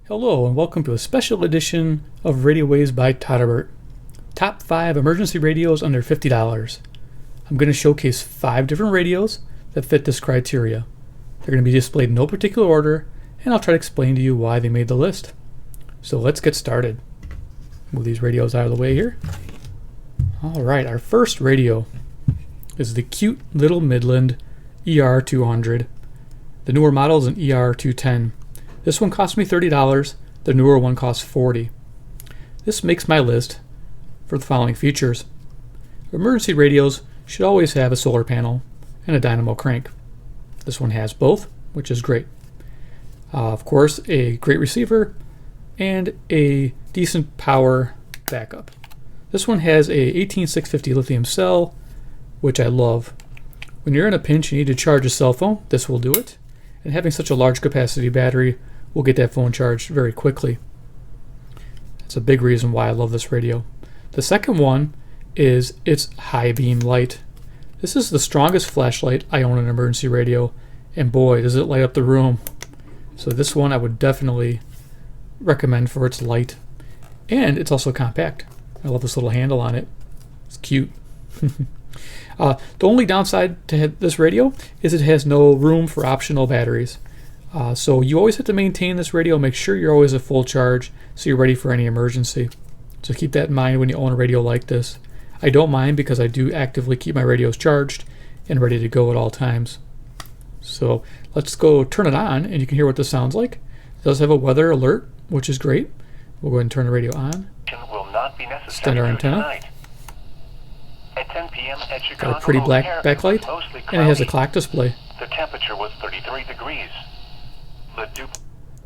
Hello and welcome to a special edition of Radio Waves by Todderbert. Top 5 emergency radios under $50. I'm going to showcase 5 different radios that fit this criteria. They're going to be displayed in no particular order, and I'll try to explain to you why they made the list. So let's get started. Move these radios out of the way here. Alright, our first radio is the cute little Midland ER200. The newer model is an ER210. This one cost me $30. The newer one costs $40. This makes my list for the following features. Emergency radios should always have a solar panel and a dynamo crank. This one has both, which is great. Of course, a great receiver and a decent power backup. This one has a 18650 lithium cell, which I love. When you're in a pinch and you need to charge a cell phone, this will do it. And having such a large capacity battery will get that phone charged very quickly. That's a big reason why I love this radio. The second one is its high beam light. This is the strongest flashlight I own in an emergency radio, and boy does it light up the room. So this one I would definitely recommend for its light. And it's also compact. I love this little handle on it. It's cute. The only downside to this radio is it has no room for optional batteries. So you always have to maintain this radio, make sure you're always at full charge so you're ready for any emergency. So keep that in mind when you own a radio like this. I don't mind because I do actively keep my radios charged and ready to go at all times. So let's go turn it on and you can hear what this sounds like. It does have a weather alert, which is great. We'll go ahead and turn the radio on. Will not be necessary extend our antenna. tonight. At 10 p.m. at Chicago, Got a pretty black backlight, and it has a clock display. The temperature was 33 degrees. The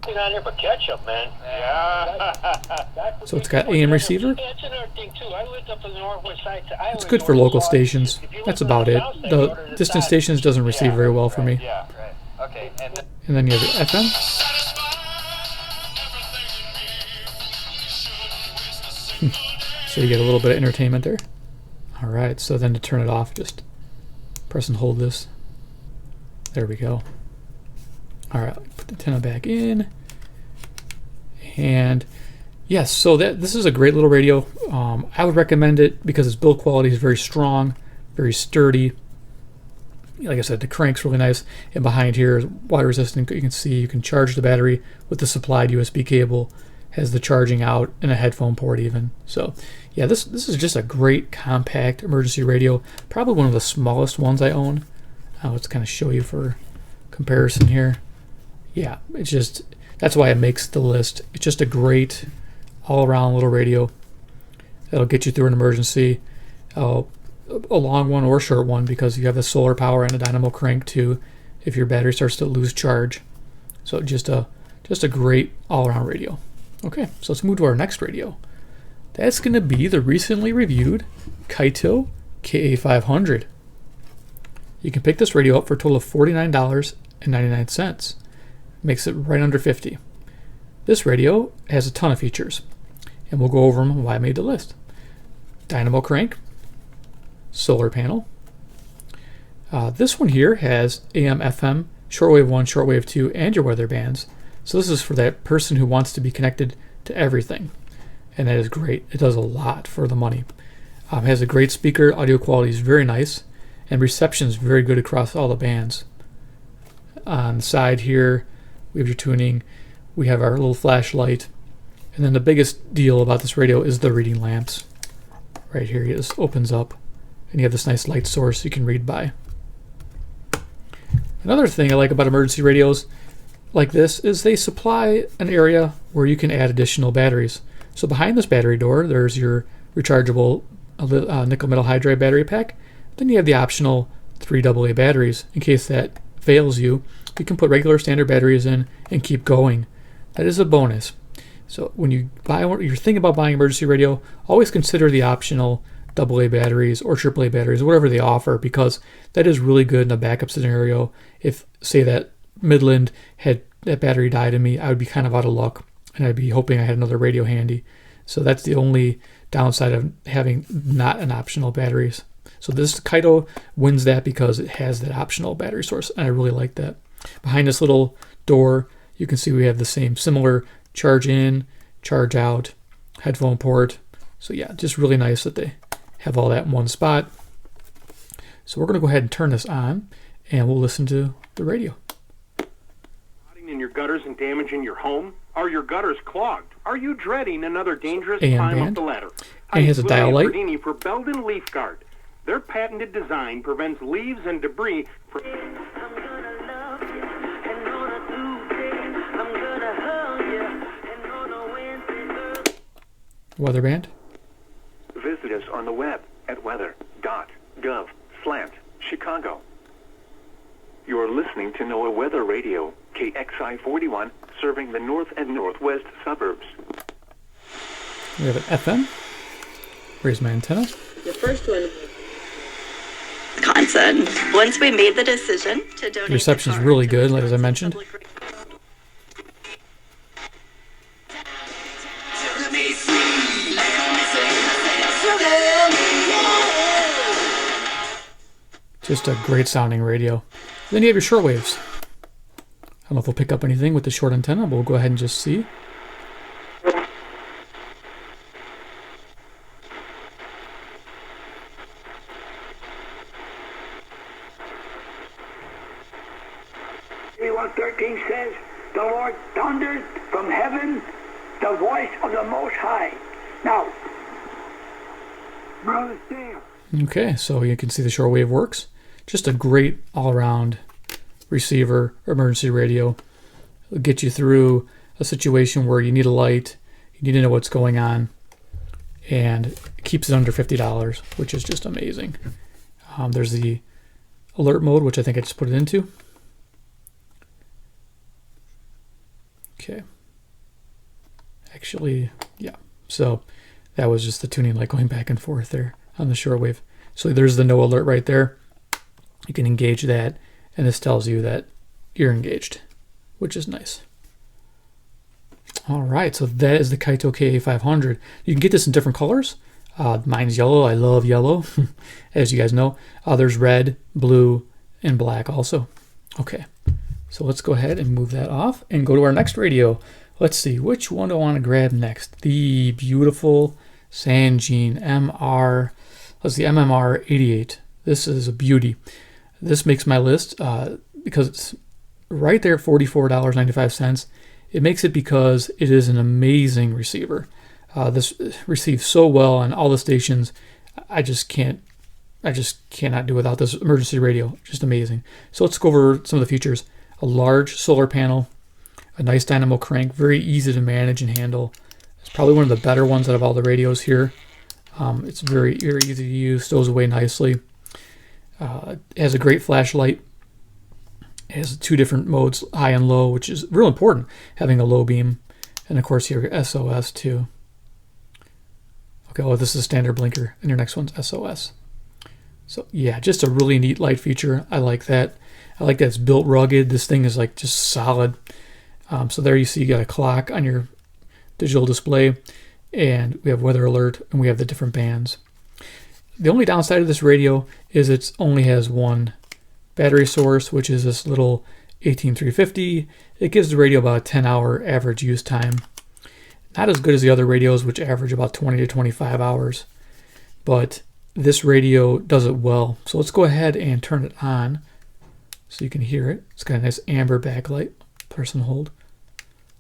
Nothing on there but ketchup, man. Yeah. So it's got AM receiver. That's another thing too. I lived up in the northwest side. It's good for local stations. That's about it. The distant stations doesn't receive very well for me. Yeah, right. Okay. And then you have the FM. So you get a little bit of entertainment there. Alright, so then to turn it off, just press and hold this. There we go. Alright, put the antenna back in. And yes, so this is a great little radio. I would recommend it because its build quality is very strong, very sturdy. Like I said, the crank's really nice. And behind here is water resistant. You can see you can charge the battery with the supplied USB cable. Has the charging out and a headphone port even. So yeah, this is just a great compact emergency radio. Probably one of the smallest ones I own. Let's kind of show you for comparison here. Yeah, it's just, that's why it makes the list. It's just a great all-around little radio that'll get you through an emergency. A long one or a short one because you have the solar power and a dynamo crank too if your battery starts to lose charge. So just a great all-around radio. Okay, so let's move to our next radio. That's going to be the recently reviewed Kaito KA500. You can pick this radio up for a total of $49.99. Makes it right under $50. This radio has a ton of features, and we'll go over them and why I made the list. Dynamo crank, solar panel. This one here has AM, FM, shortwave 1, shortwave 2, and your weather bands. So this is for that person who wants to be connected to everything. And that is great. It does a lot for the money. It has a great speaker. Audio quality is very nice. And reception is very good across all the bands. On the side here, we have your tuning. We have our little flashlight. And then the biggest deal about this radio is the reading lamps. Right here, it just opens up. And you have this nice light source you can read by. Another thing I like about emergency radios like this is they supply an area where you can add additional batteries. So behind this battery door, there's your rechargeable nickel metal hydride battery pack. Then you have the optional 3 AA batteries. In case that fails you, you can put regular standard batteries in and keep going. That is a bonus. So when you're thinking about buying an emergency radio, always consider the optional AA batteries or AAA batteries, whatever they offer, because that is really good in a backup scenario. If, say, that Midland had that battery died in me, I would be kind of out of luck and I'd be hoping I had another radio handy. So that's the only downside of having not an optional batteries. So this Kaito wins that because it has that optional battery source, and I really like that. Behind this little door, you can see we have the same similar charge in, charge out, headphone port. So yeah, just really nice that they have all that in one spot. So we're going to go ahead and turn this on, and we'll listen to the radio. Rotting in your gutters and damaging your home? Are your gutters clogged? Are you dreading another dangerous AM climb band. up the ladder? And it has a dial light. Bernini for Belden Leaf Guard. Their patented design prevents leaves and debris from... Weather band. Visit us on the web at weather.gov/Chicago. You're listening to NOAA Weather Radio, KXI 41, serving the north and northwest suburbs. We have an FM. Raise my antenna. The first one. Wisconsin. Once we made the decision to donate, The reception is really good, like as I mentioned. Just a great sounding radio. Then you have your shortwaves. I don't know if we'll pick up anything with the short antenna, but we'll go ahead and just see. (113) says, "The Lord thundered from heaven, the voice of the Most High." Now, brother Sam. Okay, so you can see the shortwave works. Just a great all-around receiver, emergency radio. It'll get you through a situation where you need a light, you need to know what's going on, and it keeps it under $50, which is just amazing. There's the alert mode, which I think I just put it into. Okay. Actually, yeah. So that was just the tuning light going back and forth there on the shortwave. So there's the no alert right there. You can engage that, and this tells you that you're engaged, which is nice. All right, so that is the Kaito KA500. You can get this in different colors. Mine's yellow. I love yellow, as you guys know. There's red, blue, and black also. Okay, so let's go ahead and move that off and go to our next radio. Let's see, which one do I want to grab next? The beautiful Sangean MR. Let's see, MMR 88. This is a beauty. This makes my list because it's right there at $44.95. It makes it because it is an amazing receiver. This receives so well on all the stations. I just cannot do without this emergency radio. Just amazing. So let's go over some of the features. A large solar panel, a nice dynamo crank, very easy to manage and handle. It's probably one of the better ones out of all the radios here. It's very, very easy to use, stows away nicely. It has a great flashlight. It has two different modes, high and low, which is real important, having a low beam. And of course here, SOS too. Okay, well, this is a standard blinker, and your next one's SOS. So yeah, just a really neat light feature. I like that. I like that it's built rugged. This thing is like just solid. So there you see you got a clock on your digital display, and we have weather alert, and we have the different bands. The only downside of this radio is it only has one battery source, which is this little 18350. It gives the radio about a 10-hour average use time. Not as good as the other radios, which average about 20 to 25 hours. But this radio does it well. So let's go ahead and turn it on so you can hear it. It's got a nice amber backlight. Press and hold.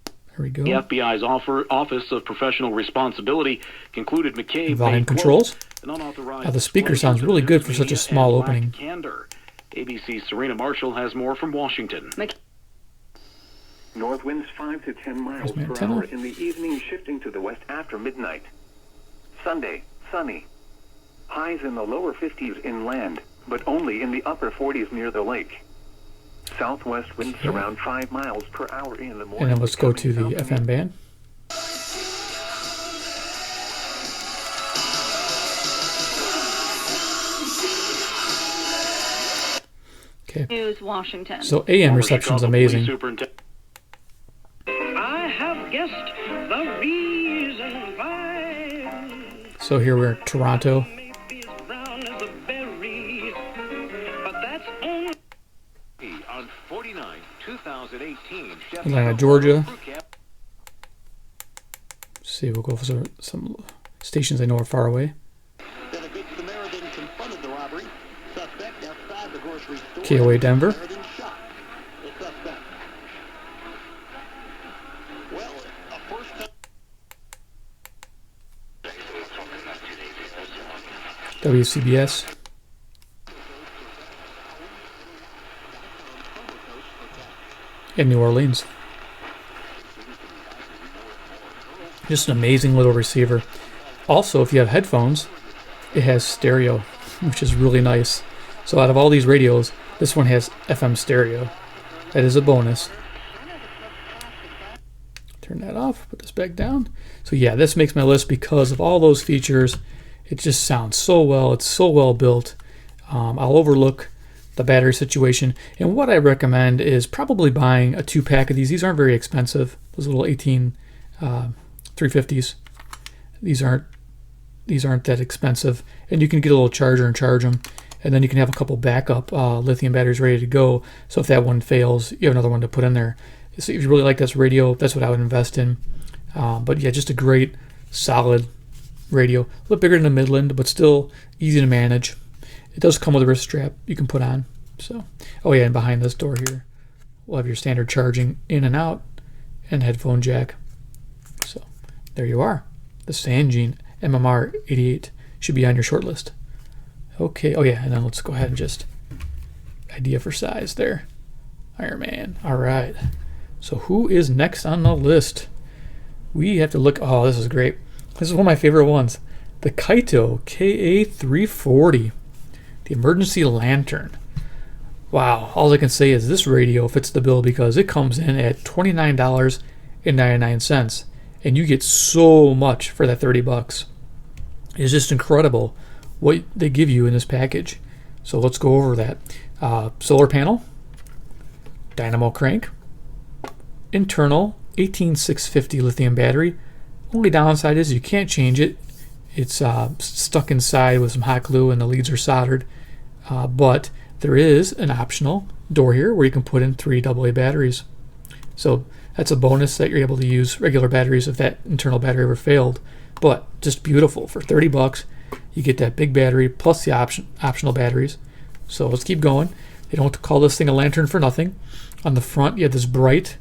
There we go. The FBI's Office of Professional Responsibility concluded McCabe volume controls. Now the speaker sounds really good for such a small opening. Candor. ABC's Serena Marshall has more from Washington. North winds 5 to 10 miles per hour in the evening, shifting to the west after midnight. Sunday, sunny. Highs in the lower 50s inland, but only in the upper 40s near the lake. Southwest winds around 5 miles per hour in the morning. And then let's go to the FM band. Okay. News, Washington. So AM reception's amazing. I have guessed the reason why. So here we're in Toronto. On 49, 2018, Atlanta, Georgia. see, we'll go for some stations I know are far away. Then a good Samaritan confronted the robbery. Suspect outside the grocery store. KOA Denver. Samaritan shot the suspect. Well, a first time. WCBS. In New Orleans. Just an amazing little receiver. Also, if you have headphones, it has stereo, which is really nice. So out of all these radios, this one has FM stereo. That is a bonus. Turn that off, put this back down. So yeah, this makes my list because of all those features. It just sounds so well. It's so well built. I'll overlook the battery situation. And what I recommend is probably buying a 2-pack of these. These aren't very expensive. Those little 18 350s. These aren't that expensive. And you can get a little charger and charge them. And then you can have a couple backup lithium batteries ready to go. So if that one fails, you have another one to put in there. So if you really like this radio, that's what I would invest in. But yeah, just a great, solid radio. A little bigger than the Midland, but still easy to manage. It does come with a wrist strap you can put on. So, oh yeah, and behind this door here, we'll have your standard charging in and out and headphone jack. So there you are. The Sangene MMR 88 should be on your short list. Okay, oh yeah, and then let's go ahead and just idea for size there. Iron Man. All right. So who is next on the list? We have to look. Oh, this is great. This is one of my favorite ones. The Kaito KA340. The emergency lantern. Wow. All I can say is this radio fits the bill because it comes in at $29.99. And you get so much for that $30. It's just incredible what they give you in this package. So let's go over that. Solar panel. Dynamo crank. Internal 18650 lithium battery. Only downside is you can't change it. It's stuck inside with some hot glue and the leads are soldered. But there is an optional door here where you can put in 3 AA batteries. So that's a bonus that you're able to use regular batteries if that internal battery ever failed. But just beautiful. For $30, you get that big battery plus the optional batteries. So let's keep going. They don't call this thing a lantern for nothing. On the front, you have this bright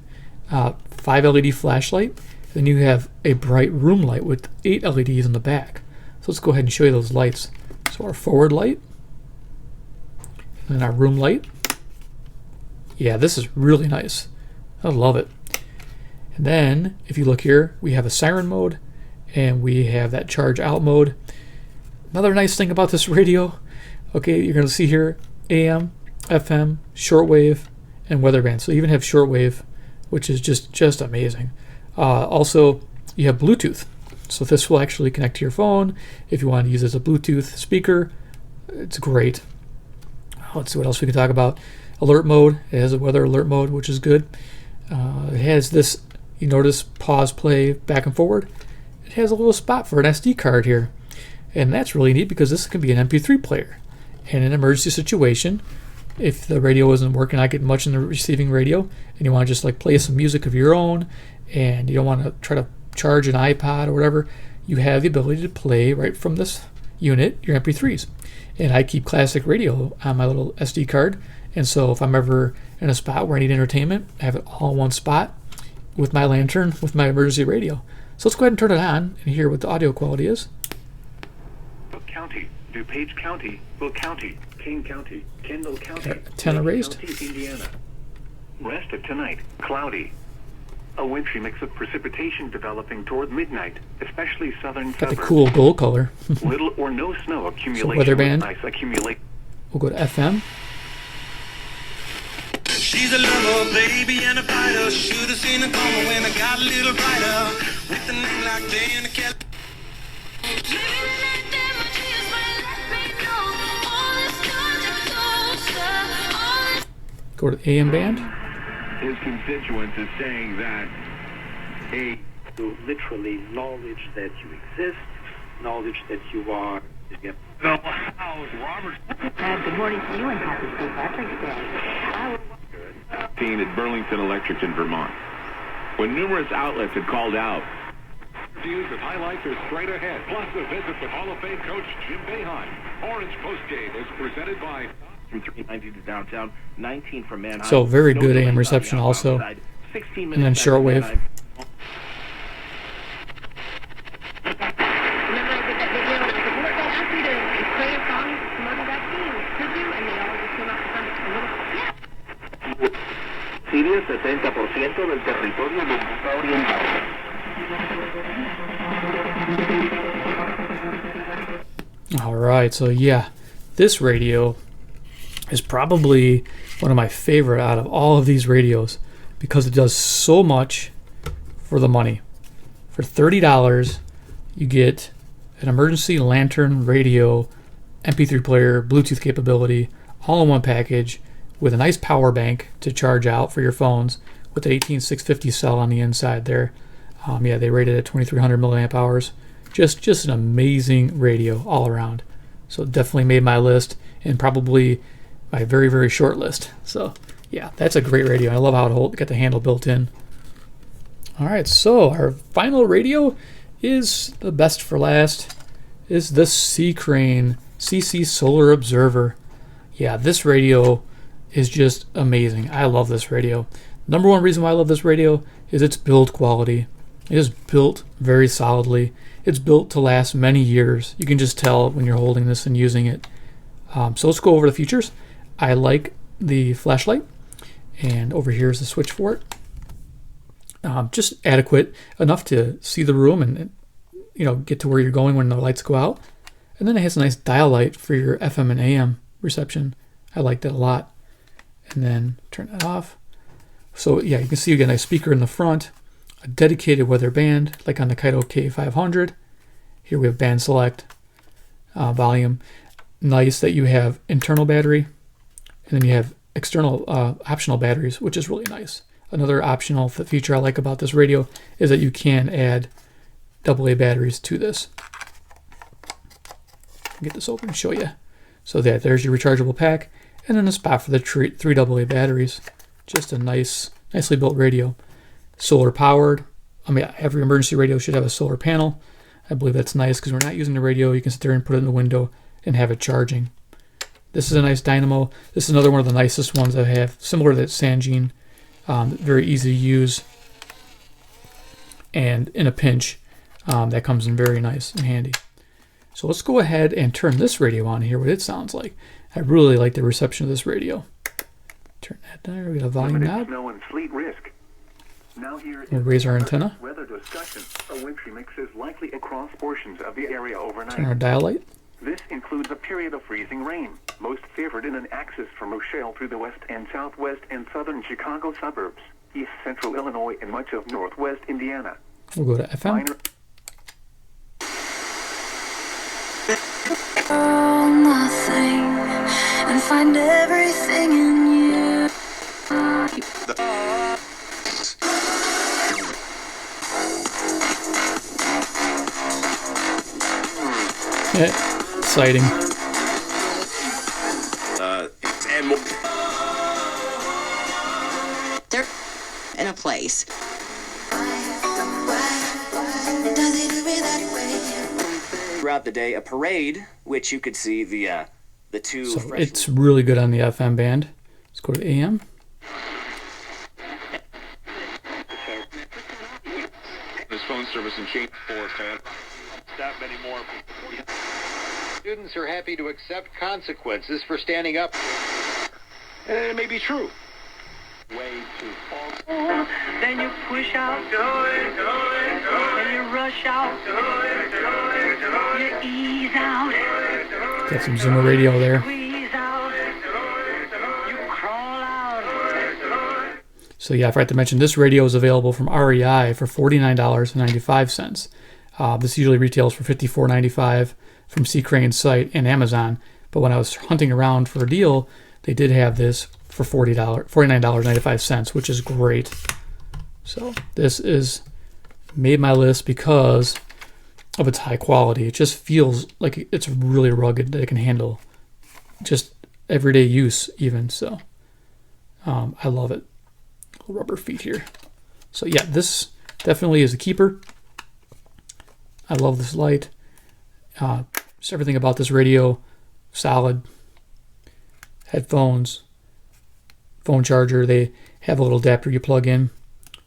5 LED flashlight. Then you have a bright room light with 8 LEDs in the back. So let's go ahead and show you those lights. So our forward light, and then our room light. Yeah, this is really nice. I love it. And then if you look here, we have a siren mode and we have that charge out mode. Another nice thing about this radio, okay, you're going to see here AM, FM, shortwave, and weather band. So you even have shortwave, which is just amazing. Also, you have Bluetooth. So this will actually connect to your phone. If you want to use it as a Bluetooth speaker, it's great. Let's see what else we can talk about. Alert mode. It has a weather alert mode, which is good. It has this, you notice, pause, play, back and forward. It has a little spot for an SD card here. And that's really neat because this can be an MP3 player. In an emergency situation, if the radio isn't working, not getting much in the receiving radio, and you want to just like play some music of your own, and you don't want to try to charge an iPod or whatever, you have the ability to play right from this unit your MP3s. And I keep classic radio on my little SD card, and so if I'm ever in a spot where I need entertainment, I have it all in one spot with my lantern, with my emergency radio. So let's go ahead and turn it on and hear what the audio quality is. County, DuPage County, Will County, Kane County, Kendall County, Antenna raised. County, Indiana. Rest of tonight, cloudy. A wintry mix of precipitation developing toward midnight, especially southern Got the suburbs. cool gold color. Little or no snow accumulation. weather band. Ice accumulate. We'll go to FM. She's a lover, baby, and a fighter. Should have seen her coming when I got a little brighter. With a name like Dan Kelly. Go to AM band. His constituents is saying that literally knowledge that you exist, knowledge that you are. Robert. Good morning to you and happy St. Patrick's Day. Seen at Burlington Electric in Vermont. When numerous outlets had called out News and highlights are straight ahead. Plus a visit with Hall of Fame coach Jim Boeheim. Orange Postgame is presented by... From 390 to downtown, 19 from Manheim. So very good AM reception also. And then shortwave. Siria, 70% del territorio del Bufa Oriental. All right, so yeah, this radio is probably one of my favorite out of all of these radios because it does so much for the money. For $30, you get an emergency lantern radio, MP3 player, Bluetooth capability, all in one package with a nice power bank to charge out for your phones with the 18650 cell on the inside there. Yeah, they rated it at 2300 milliamp hours. Just an amazing radio all around. So definitely made my list and probably my very, very short list. So yeah, that's a great radio. I love how it got the handle built in. All right, so our final radio is the best for last, is the C.Crane CC Solar Observer. Yeah, this radio is just amazing. I love this radio. Number one reason why I love this radio is its build quality. It is built very solidly. It's built to last many years. You can just tell when you're holding this and using it. So let's go over the features. I like the flashlight, and over here is the switch for it. Just adequate enough to see the room and get to where you're going when the lights go out. And then it has a nice dial light for your FM and AM reception. I like that a lot. And then turn that off. So yeah, you can see you get a nice speaker in the front, a dedicated weather band like on the Kaito K500. Here we have band select, volume. Nice that you have internal battery, and then you have external optional batteries, which is really nice. Another optional feature I like about this radio is that you can add AA batteries to this. Get this open and show you. So there's your rechargeable pack, and then a spot for the 3 AA batteries. Just a nicely built radio. Solar powered. I mean, every emergency radio should have a solar panel. I believe that's nice because we're not using the radio. You can sit there and put it in the window and have it charging. This is a nice dynamo. This is another one of the nicest ones I have, similar to that Sangean. Very easy to use, and in a pinch, that comes in very nice and handy. So let's go ahead and turn this radio on and hear what it sounds like. I really like the reception of this radio. Turn that down. We got a volume knob. Snow and sleet risk. Now here We'll raise our antenna. Weather discussion. A wintry mix is likely across portions of the area overnight. Turn our dial light. This includes a period of freezing rain, most favored in an axis from Rochelle through the west and southwest and southern Chicago suburbs, east central Illinois, and much of northwest Indiana. We'll go to FM. Nothing and find everything in you. Yeah, exciting. And more. They're in a place. Throughout the day, a parade, which you could see the two. So it's really good on the FM band. Let's go to AM. This phone service and change for That many more. Students are happy to accept consequences for standing up. And it may be true. Way too false. Then you push out, then you rush out, you ease out, Got some Zoomer radio there. squeeze out, you crawl out. So yeah, I forgot to mention this radio is available from REI for $49.95. This usually retails for $54.95 from C.Crane's site and Amazon. But when I was hunting around for a deal, they did have this for $49.95, which is great. So this is made my list because of its high quality. It just feels like it's really rugged, that it can handle just everyday use even. So I love it. Little rubber feet here. So yeah, this definitely is a keeper. I love this light. Just everything about this radio, solid. Headphones, phone charger. They have a little adapter you plug in,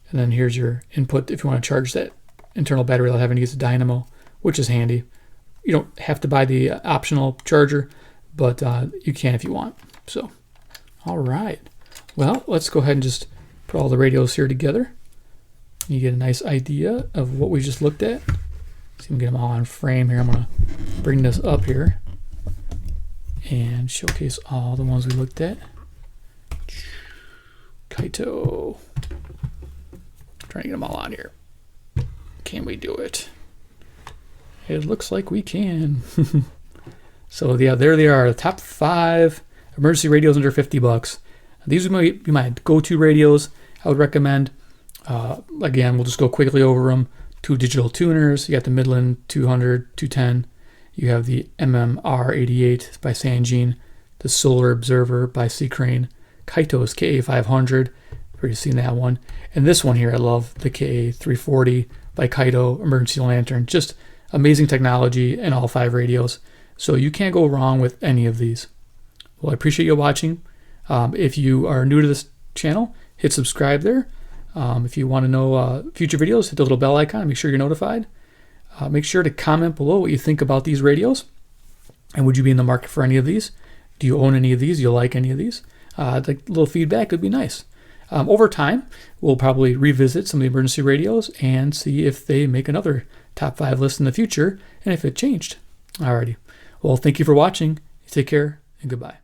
and then here's your input if you want to charge that internal battery without having to use a dynamo, which is handy. You don't have to buy the optional charger, but you can if you want. So, all right. Well, let's go ahead and just put all the radios here together. You get a nice idea of what we just looked at. See if we can get them all on frame here. I'm going to bring this up here and showcase all the ones we looked at. Kaito. Trying to get them all on here. Can we do it? It looks like we can. So yeah, there they are. The top 5 emergency radios under $50. These would be my go-to radios. I would recommend. Again, we'll just go quickly over them. 2 digital tuners. You got the Midland 200, 210. You have the MMR88 by Sangean, the Solar Observer by C.Crane, Kaito's KA500, you've seen that one, and this one here I love, the KA340 by Kaito Emergency Lantern. Just amazing technology in all 5 radios, so you can't go wrong with any of these. Well, I appreciate you watching. If you are new to this channel, hit subscribe there. If you want to know future videos, hit the little bell icon and make sure you're notified. Make sure to comment below what you think about these radios, and would you be in the market for any of these? Do you own any of these? Do you like any of these? Like a little feedback would be nice. Over time, we'll probably revisit some of the emergency radios and see if they make another top 5 list in the future and if it changed. Alrighty. Well, thank you for watching. Take care and goodbye.